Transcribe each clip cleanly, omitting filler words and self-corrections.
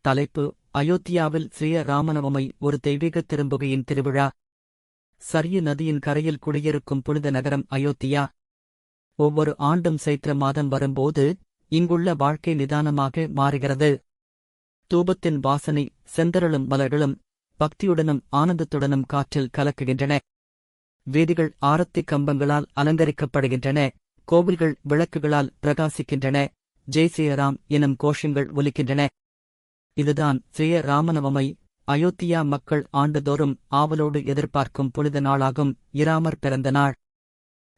தலைப்பு: அயோத்தியாவில் ஸ்ரீ ராமநவமி ஒரு தெய்வீக திரும்புகையின் திருவிழா. சரிய நதியின் கரையில் குடியிருக்கும் புனித நகரம் அயோத்தியா. ஒவ்வொரு ஆண்டும் சைத்திர மாதம் வரும்போது இங்குள்ள வாழ்க்கை நிதானமாக மாறுகிறது. தூபத்தின் வாசனை, செந்தரளும் மலர்களும் பக்தியுடனும் ஆனந்தத்துடனும் காற்றில் கலக்குகின்றன. வீதிகள் ஆரத்தி கம்பங்களால் அலங்கரிக்கப்படுகின்றன. கோவில்கள் விளக்குகளால் பிரகாசிக்கின்றன. ஜெய் ஸ்ரீராம் எனும் கோஷங்கள் ஒலிக்கின்றன. இதுதான் ஸ்ரீ ராமநவமி. அயோத்தியா மக்கள் ஆண்டுதோறும் ஆவலோடு எதிர்பார்க்கும் புனித நாளாகும். இராமர் பிறந்த நாள்.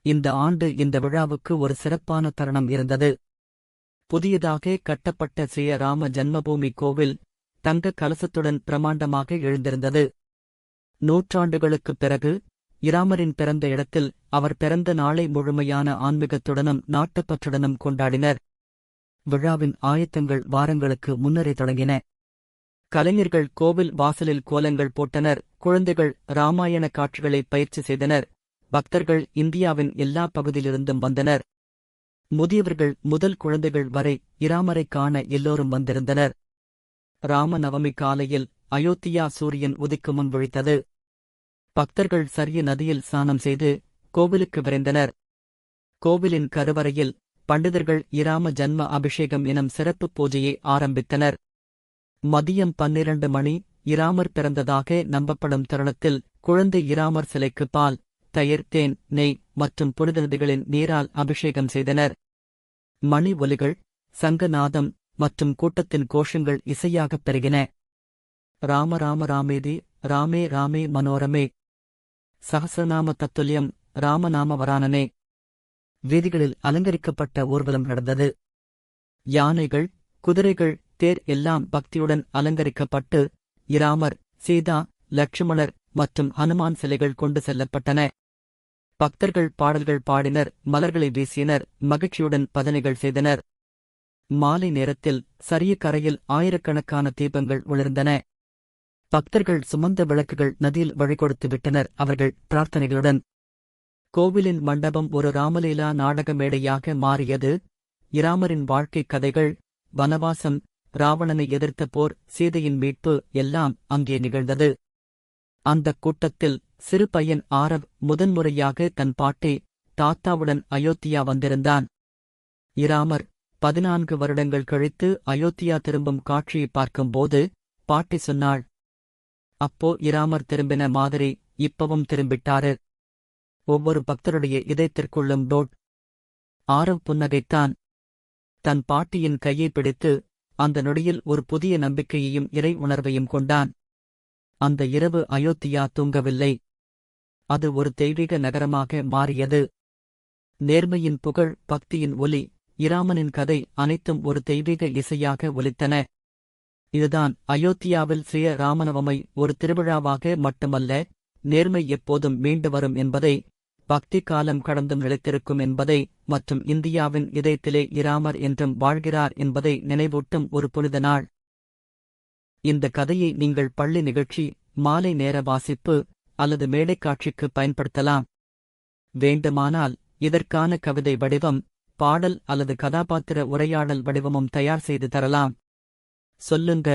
இந்த ஆண்டு இந்த விழாவுக்கு ஒரு சிறப்பான தருணம் இருந்தது. புதியதாக கட்டப்பட்ட ஸ்ரீ ராம ஜன்மபூமி கோவில் தங்க கலசத்துடன் பிரமாண்டமாக எழுந்திருந்தது. நூற்றாண்டுகளுக்குப் பிறகு இராமரின் பிறந்த இடத்தில் அவர் பிறந்த நாளை முழுமையான ஆன்மீகத்துடனும் நாட்டுப்பற்றுடனும் கொண்டாடினர். விழாவின் ஆயத்தங்கள் வாரங்களுக்கு முன்னரே தொடங்கின. கலைஞர்கள் கோவில் வாசலில் கோலங்கள் போட்டனர். குழந்தைகள் இராமாயண காட்சிகளை பயிற்சி செய்தனர். பக்தர்கள் இந்தியாவின் எல்லா பகுதியிலிருந்தும் வந்தனர். முதியவர்கள் முதல் குழந்தைகள் வரை இராமரைக் காண எல்லோரும் வந்திருந்தனர். ராமநவமி காலையில் அயோத்தியா சூரியன் உதிக்கு முன் விழித்தது. பக்தர்கள் சரிய நதியில் ஸ்நானம் செய்து கோவிலுக்கு விரைந்தனர். கோவிலின் கருவறையில் பண்டிதர்கள் இராம ஜன்ம அபிஷேகம் எனும் சிறப்பு பூஜையை ஆரம்பித்தனர். மதியம் 12 மணி. இராமர் பிறந்ததாக நம்பப்படும் தருணத்தில் குழந்தை இராமர் சிலைக்கு பால், தயிர், தேன், நெய் மற்றும் புனித நதிகளின் நீரால் அபிஷேகம் செய்தனர். மணி ஒலிகள், சங்கநாதம் மற்றும் கூட்டத்தின் கோஷங்கள் இசையாகப் பெருகின. ராம ராம ராமேதி, ராமே ராமே மனோரமே, சஹசிரநாம தத்துல்யம், ராமநாம வரானனே. வீதிகளில் அலங்கரிக்கப்பட்ட ஊர்வலம் நடந்தது. யானைகள், குதிரைகள், தேர் எல்லாம் பக்தியுடன் அலங்கரிக்கப்பட்டு இராமர், சீதா, லட்சுமணர் மற்றும் ஹனுமான் சிலைகள் கொண்டு செல்லப்பட்டன. பக்தர்கள் பாடல்கள் பாடினர், மலர்களை வீசினர், மகிழ்ச்சியுடன் பஜனைகள் செய்தனர். மாலை நேரத்தில் சரிய கரையில் ஆயிரக்கணக்கான தீபங்கள் ஒளிர்ந்தன. பக்தர்கள் சுமந்த விளக்குகள் நதியில் வழிகொடுத்து விட்டனர், அவர்கள் பிரார்த்தனைகளுடன். கோவிலின் மண்டபம் ஒரு ராமலீலா நாடக மேடையாக மாறியது. இராமரின் வாழ்க்கைக் கதைகள், வனவாசம், ராவணனை எதிர்த்த போர், சீதையின் மீட்பு எல்லாம் அங்கே நிகழ்ந்தது. அந்தக் கூட்டத்தில் சிறு பையன் ஆரவ் முதன்முறையாக தன் பாட்டி, தாத்தாவுடன் அயோத்தியா வந்திருந்தான். இராமர் 14 வருடங்கள் கழித்து அயோத்தியா திரும்பும் காட்சியை பார்க்கும்போது பாட்டி சொன்னாள், அப்போ இராமர் திரும்பின மாதிரி இப்பவும் திரும்பிட்டாரு. ஒவ்வொரு பக்தருடைய இதயத்திற்குள்ளும் டோட். ஆரவ் புன்னகைத்தான். தன் பாட்டியின் கையை பிடித்து அந்த நொடியில் ஒரு புதிய நம்பிக்கையையும் இறை உணர்வையும் கொண்டான். அந்த இரவு அயோத்தியா தூங்கவில்லை. அது ஒரு தெய்வீக நகரமாக மாறியது. நேர்மையின் புகழ், பக்தியின் ஒலி, இராமனின் கதை அனைத்தும் ஒரு தெய்வீக இசையாக ஒலித்தன. இதுதான் அயோத்தியாவில் ஸ்ரீ ராமநவமி ஒரு திருவிழாவாக மட்டுமல்ல, நேர்மை எப்போதும் மீண்டு வரும் என்பதை, பக்தி காலம் கடந்தும் நிலைத்திருக்கும் என்பதை மற்றும் இந்தியாவின் இதயத்திலே இராமர் என்றும் வாழ்கிறார் என்பதை நினைவூட்டும் ஒரு புனித நாள். இந்த கதையை நீங்கள் பள்ளி நிகழ்ச்சி, மாலை நேர வாசிப்பு அல்லது மேடைக்காட்சிக்கு பயன்படுத்தலாம். வேண்டுமானால் இதற்கான கவிதை வடிவம், பாடல் அல்லது கதாபாத்திர உரையாடல் வடிவமும் தயார் செய்து தரலாம். சொல்லுங்க.